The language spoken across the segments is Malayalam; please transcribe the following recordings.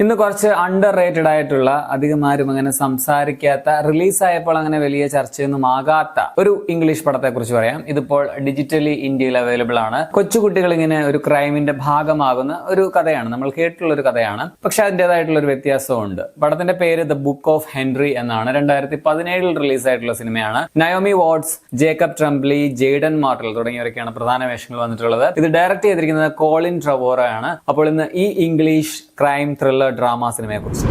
ഇന്ന് കുറച്ച് അണ്ടർ റേറ്റഡ് ആയിട്ടുള്ള അധികം ആരും അങ്ങനെ സംസാരിക്കാത്ത റിലീസായപ്പോൾ അങ്ങനെ വലിയ ചർച്ചയൊന്നും ആകാത്ത ഒരു ഇംഗ്ലീഷ് പടത്തെ കുറിച്ച് പറയാം. ഇതിപ്പോൾ ഡിജിറ്റലി ഇന്ത്യയിൽ അവൈലബിൾ ആണ്. കൊച്ചുകുട്ടികൾ ഇങ്ങനെ ഒരു ക്രൈമിന്റെ ഭാഗമാകുന്ന ഒരു കഥയാണ്, നമ്മൾ കേട്ടിട്ടുള്ള ഒരു കഥയാണ്. പക്ഷെ അതിൻ്റെതായിട്ടുള്ള ഒരു വ്യത്യാസമുണ്ട്. പടത്തിന്റെ പേര് ദ ബുക്ക് ഓഫ് ഹെൻറി എന്നാണ്. 2017 റിലീസായിട്ടുള്ള സിനിമയാണ്. Naomi Watts, Jacob Tremblay, Jaeden Martell തുടങ്ങിയവരൊക്കെയാണ് പ്രധാന വേഷങ്ങൾ വന്നിട്ടുള്ളത്. ഇത് ഡയറക്ട് ചെയ്തിരിക്കുന്നത് കോളിൻ ട്രവോറ ആണ്. അപ്പോൾ ഇന്ന് ഈ ഇംഗ്ലീഷ് ക്രൈം ത്രില്ലർ ഡ്രാമ സിനിമയെ കുറിച്ച്.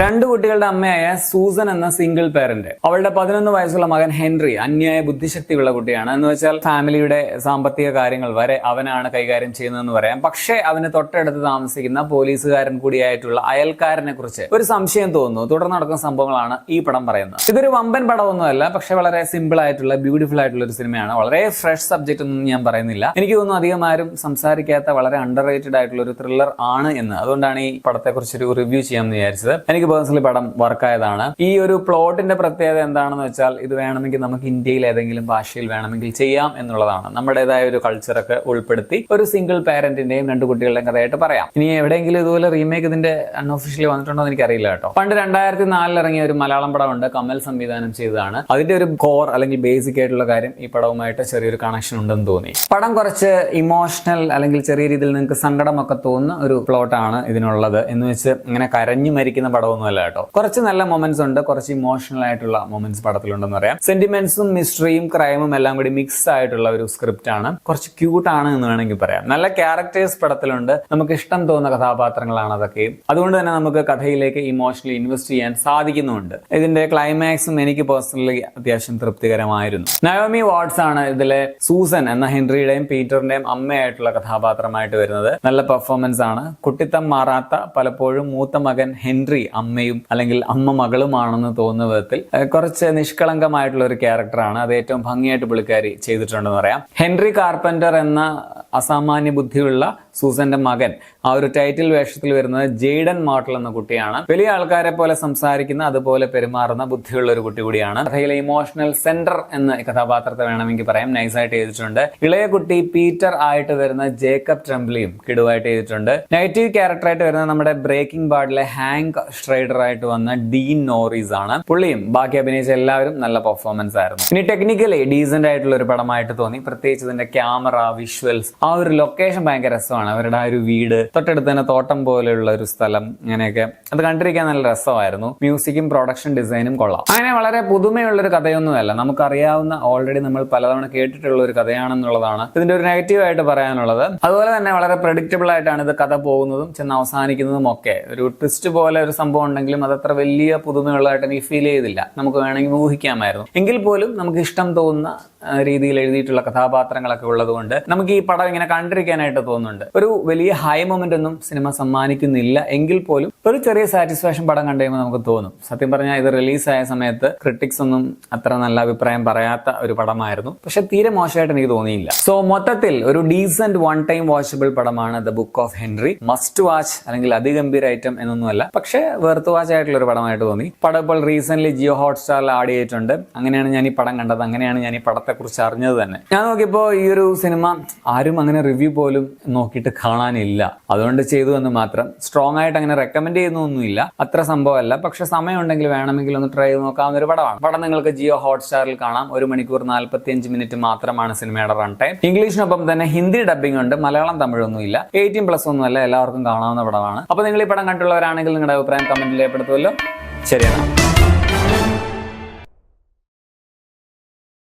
രണ്ടു കുട്ടികളുടെ അമ്മയായ സൂസൻ എന്ന സിംഗിൾ പേരന്റ്, അവളുടെ 11 വയസ്സുള്ള മകൻ ഹെൻറി അന്യായ ബുദ്ധിശക്തിയുള്ള കുട്ടിയാണ്. എന്ന് വെച്ചാൽ ഫാമിലിയുടെ സാമ്പത്തിക കാര്യങ്ങൾ വരെ അവനാണ് കൈകാര്യം ചെയ്യുന്നതെന്ന് പറയാം. പക്ഷേ അവന് തൊട്ടടുത്ത് താമസിക്കുന്ന പോലീസുകാരൻ കൂടിയായിട്ടുള്ള അയൽക്കാരനെ കുറിച്ച് ഒരു സംശയം തോന്നുന്നു. തുടർന്ന് നടക്കുന്ന സംഭവങ്ങളാണ് ഈ പടം പറയുന്നത്. ഇതൊരു വമ്പൻ പടമൊന്നുമല്ല, പക്ഷെ വളരെ സിമ്പിൾ ആയിട്ടുള്ള ബ്യൂട്ടിഫുൾ ആയിട്ടുള്ള ഒരു സിനിമയാണ്. വളരെ ഫ്രഷ് സബ്ജക്റ്റ് ഒന്നും ഞാൻ പറയുന്നില്ല. എനിക്ക് തോന്നുന്നു അധികം ആരും സംസാരിക്കാത്ത വളരെ അണ്ടർ റേറ്റഡ് ആയിട്ടുള്ള ഒരു ത്രില്ലർ ആണ് എന്ന്. അതുകൊണ്ടാണ് ഈ പടത്തെ കുറിച്ചൊരു റിവ്യൂ ചെയ്യാമെന്ന് വിചാരിച്ചത്. എനിക്ക് പേഴ്സണലി പടം വർക്കായതാണ്. ഈ ഒരു പ്ലോട്ടിന്റെ പ്രത്യേകത എന്താണെന്ന് വെച്ചാൽ ഇത് വേണമെങ്കിൽ നമുക്ക് ഇന്ത്യയിൽ ഏതെങ്കിലും ഭാഷയിൽ വേണമെങ്കിൽ ചെയ്യാം എന്നുള്ളതാണ്. നമ്മുടേതായ ഒരു കൾച്ചറൊക്കെ ഉൾപ്പെടുത്തി ഒരു സിംഗിൾ പാരന്റിന്റെയും രണ്ടു കുട്ടികളുടെയും കഥയായിട്ട് പറയാം. ഇനി എവിടെയെങ്കിലും ഇതുപോലെ റീമേക്ക് ഇതിന്റെ അൺഒഫീഷ്യലി വന്നിട്ടുണ്ടോ എന്ന് എനിക്കറിയില്ല കേട്ടോ. പണ്ട് 2004 ഇറങ്ങിയ ഒരു മലയാളം പടമുണ്ട്, കമൽ സംവിധാനം ചെയ്തതാണ്. അതിന്റെ ഒരു കോർ അല്ലെങ്കിൽ ബേസിക് ആയിട്ടുള്ള കാര്യം ഈ പടവുമായിട്ട് ചെറിയൊരു കണക്ഷൻ ഉണ്ടെന്ന് തോന്നി. പടം കുറച്ച് ഇമോഷണൽ അല്ലെങ്കിൽ ചെറിയ രീതിയിൽ നിങ്ങൾക്ക് സങ്കടമൊക്കെ തോന്നുന്ന ഒരു പ്ലോട്ടാണ് ഇതിനുള്ളത്. എന്ന് വെച്ച് ഇങ്ങനെ കരഞ്ഞു മരിക്കുന്ന പടമൊന്നുമല്ല കേട്ടോ. കുറച്ച് നല്ല മൊമെന്റ്സ് ഉണ്ട്, കുറച്ച് ഇമോഷണൽ ആയിട്ടുള്ള മൊമെന്റ്സ് പടത്തിലുണ്ടെന്ന് പറയാം. സെന്റിമെന്റ്സും മിസ്റ്ററിയും ക്രൈമും എല്ലാം കൂടി മിക്സ് ആയിട്ടുള്ള ഒരു സ്ക്രിപ്റ്റ് ആണ്. കുറച്ച് ക്യൂട്ട് ആണ് എന്ന് വേണമെങ്കിൽ പറയാം. നല്ല ക്യാരക്ടേഴ്സ് പടത്തിലുണ്ട്, നമുക്ക് ഇഷ്ടം തോന്നുന്ന കഥാപാത്രങ്ങളാണ് അതൊക്കെയും. അതുകൊണ്ട് തന്നെ നമുക്ക് കഥയിലേക്ക് ഇമോഷണലി ഇൻവെസ്റ്റ് ചെയ്യാൻ സാധിക്കുന്നുണ്ട്. ഇതിന്റെ ക്ലൈമാക്സും എനിക്ക് പേഴ്സണലി അത്യാവശ്യം തൃപ്തികരമായിരുന്നു. നയോമി വാട്ട്സ് ആണ് ഇതിലെ സൂസൻ എന്ന ഹെൻറിയുടെയും പീറ്ററിന്റെയും അമ്മയായിട്ടുള്ള കഥാപാത്രമായിട്ട് വരുന്നത്. നല്ല പെർഫോമൻസ് ആണ്. കുട്ടിത്തം മാറാത്ത, പലപ്പോഴും മൂത്ത മകൻ ഹെൻറി അമ്മയും അല്ലെങ്കിൽ അമ്മ മകളുമാണെന്ന് തോന്നുന്ന വിധത്തിൽ കുറച്ച് നിഷ്കളങ്കമായിട്ടുള്ള ഒരു ക്യാരക്ടറാണ്. അത് ഏറ്റവും ഭംഗിയായിട്ട് പുള്ളിക്കാരി ചെയ്തിട്ടുണ്ടെന്ന് പറയാം. ഹെൻറി കാർപ്പന്റർ എന്ന അസാമാന്യ ബുദ്ധിയുള്ള സൂസന്റെ മകൻ, ആ ഒരു ടൈറ്റിൽ വേഷത്തിൽ വരുന്നത് ജെയ്ഡൻ മാർട്ടൽ എന്ന കുട്ടിയാണ്. വലിയ ആൾക്കാരെ പോലെ സംസാരിക്കുന്ന, അതുപോലെ പെരുമാറുന്ന ബുദ്ധിയുള്ള ഒരു കുട്ടി കൂടിയാണ്. കഥയിലെ ഇമോഷണൽ സെന്റർ എന്ന കഥാപാത്രത്തെ വേണമെങ്കിൽ പറയാം, നൈസായിട്ട് ചെയ്തിട്ടുണ്ട്. ഇളയ കുട്ടി പീറ്റർ ആയിട്ട് വരുന്ന ജേക്കബ് ട്രംബ്ലിയും കിടുവായിട്ട് ചെയ്തിട്ടുണ്ട്. നെഗറ്റീവ് ക്യാരക്ടറായിട്ട് വരുന്ന നമ്മുടെ ബ്രേക്കിംഗ് ബാഡിലെ ഹാങ്ക് സ്ട്രൈഡർ ആയിട്ട് വന്ന ഡീൻ നോറീസ് ആണ്. പുള്ളിയും ബാക്കി അഭിനയിച്ച എല്ലാവരും നല്ല പെർഫോമൻസ് ആയിരുന്നു. ഇനി ടെക്നിക്കലി ഡീസന്റ് ആയിട്ടുള്ള ഒരു പടമായിട്ട് തോന്നി. പ്രത്യേകിച്ച് ഇതിന്റെ ക്യാമറ, വിഷ്വൽസ്, ആ ഒരു ലൊക്കേഷൻ ഭയങ്കര രസമാണ്. അവരുടെ ആ ഒരു വീട്, തൊട്ടടുത്ത് തന്നെ തോട്ടം പോലെയുള്ള ഒരു സ്ഥലം, അങ്ങനെയൊക്കെ അത് കണ്ടിരിക്കാൻ നല്ല രസമായിരുന്നു. മ്യൂസിക്കും പ്രൊഡക്ഷൻ ഡിസൈനും കൊള്ളാം. അങ്ങനെ വളരെ പുതുമയുള്ള ഒരു കഥയൊന്നുമല്ല, നമുക്കറിയാവുന്ന, ഓൾറെഡി നമ്മൾ പലതവണ കേട്ടിട്ടുള്ള ഒരു കഥയാണെന്നുള്ളതാണ് ഇതിന്റെ ഒരു നെഗറ്റീവ് ആയിട്ട് പറയാനുള്ളത്. അതുപോലെ തന്നെ വളരെ പ്രഡിക്റ്റബിൾ ആയിട്ടാണ് ഇത് കഥ പോകുന്നതും ചെന്ന് അവസാനിക്കുന്നതും ഒക്കെ. ഒരു ട്വിസ്റ്റ് പോലെ ഒരു സംഭവം ഉണ്ടെങ്കിലും അതത്ര വലിയ പുതുമയുള്ളതായിട്ട് എനിക്ക് ഫീൽ ചെയ്തില്ല. നമുക്ക് വേണമെങ്കിൽ ഊഹിക്കാമായിരുന്നു. എങ്കിൽ പോലും നമുക്ക് ഇഷ്ടം തോന്നുന്ന രീതിയിൽ എഴുതിയിട്ടുള്ള കഥാപാത്രങ്ങളൊക്കെ ഉള്ളത് കൊണ്ട് നമുക്ക് ഈ പടം ഇങ്ങനെ കണ്ടിരിക്കാനായിട്ട് തോന്നുന്നുണ്ട്. ഒരു വലിയ ഹൈ മൊമെന്റ് ഒന്നും സിനിമ സമ്മാനിക്കുന്നില്ല, എങ്കിൽ പോലും ഒരു ചെറിയ സാറ്റിസ്ഫാക്ഷൻ പടം കണ്ടു കഴിയുമ്പോൾ നമുക്ക് തോന്നും. സത്യം പറഞ്ഞാൽ ഇത് റിലീസായ സമയത്ത് ക്രിട്ടിക്സ് ഒന്നും അത്ര നല്ല അഭിപ്രായം പറയാത്ത ഒരു പടമായിരുന്നു. പക്ഷെ തീരെ മോശമായിട്ട് എനിക്ക് തോന്നിയില്ല. സോ മൊത്തത്തിൽ ഒരു ഡീസന്റ് വൺ ടൈം വാച്ചബിൾ പടമാണ് the book of Henry. Must watch അല്ലെങ്കിൽ അതിഗംഭീര ഐറ്റം എന്നൊന്നുമല്ല, പക്ഷെ വെർത്ത് വാച്ച് ആയിട്ടുള്ള ഒരു പടമായിട്ട് തോന്നി. പടം ഇപ്പോൾ റീസെന്റ് ജിയോ ഹോട്ട്സ്റ്റാറിൽ ആഡ് ചെയ്തിട്ടുണ്ട്. അങ്ങനെയാണ് ഞാൻ ഈ പടം കണ്ടത്, അങ്ങനെയാണ് ഞാൻ ഈ പടത്തെ കുറിച്ച് അറിഞ്ഞത് തന്നെ. ഞാൻ നോക്കിയപ്പോൾ ഈ ഒരു സിനിമ ആരും അങ്ങനെ റിവ്യൂ പോലും നോക്കിയിട്ട് കാണാനില്ല. അതുകൊണ്ട് ചെയ്തു എന്ന് മാത്രം. സ്ട്രോങ് ആയിട്ട് അങ്ങനെ റെക്കമെൻഡ് ചെയ്യുന്നൊന്നുമില്ല, അത്ര സംഭവമല്ല. പക്ഷെ സമയമുണ്ടെങ്കിൽ വേണമെങ്കിൽ ഒന്ന് ട്രൈ ചെയ്ത് നോക്കാവുന്ന ഒരു പടമാണ്. പടം നിങ്ങൾക്ക് ജിയോ ഹോട്ട്സ്റ്റാറിൽ കാണാം. 1 മണിക്കൂർ 45 മിനിറ്റ് മാത്രമാണ് സിനിമയുടെ റൺ ടൈം. ഇംഗ്ലീഷിനൊപ്പം തന്നെ ഹിന്ദി ഡബിംഗ് ഉണ്ട്, മലയാളം തമിഴൊന്നും ഇല്ല. 18+ ഒന്നുമല്ല, എല്ലാവർക്കും കാണാവുന്ന പടമാണ്. അപ്പൊ നിങ്ങൾ ഈ പടം കണ്ടുള്ളവരാണെങ്കിൽ നിങ്ങളുടെ അഭിപ്രായം കമന്റിൽ രേഖപ്പെടുത്തുമല്ലോ. ശരിയാണ്.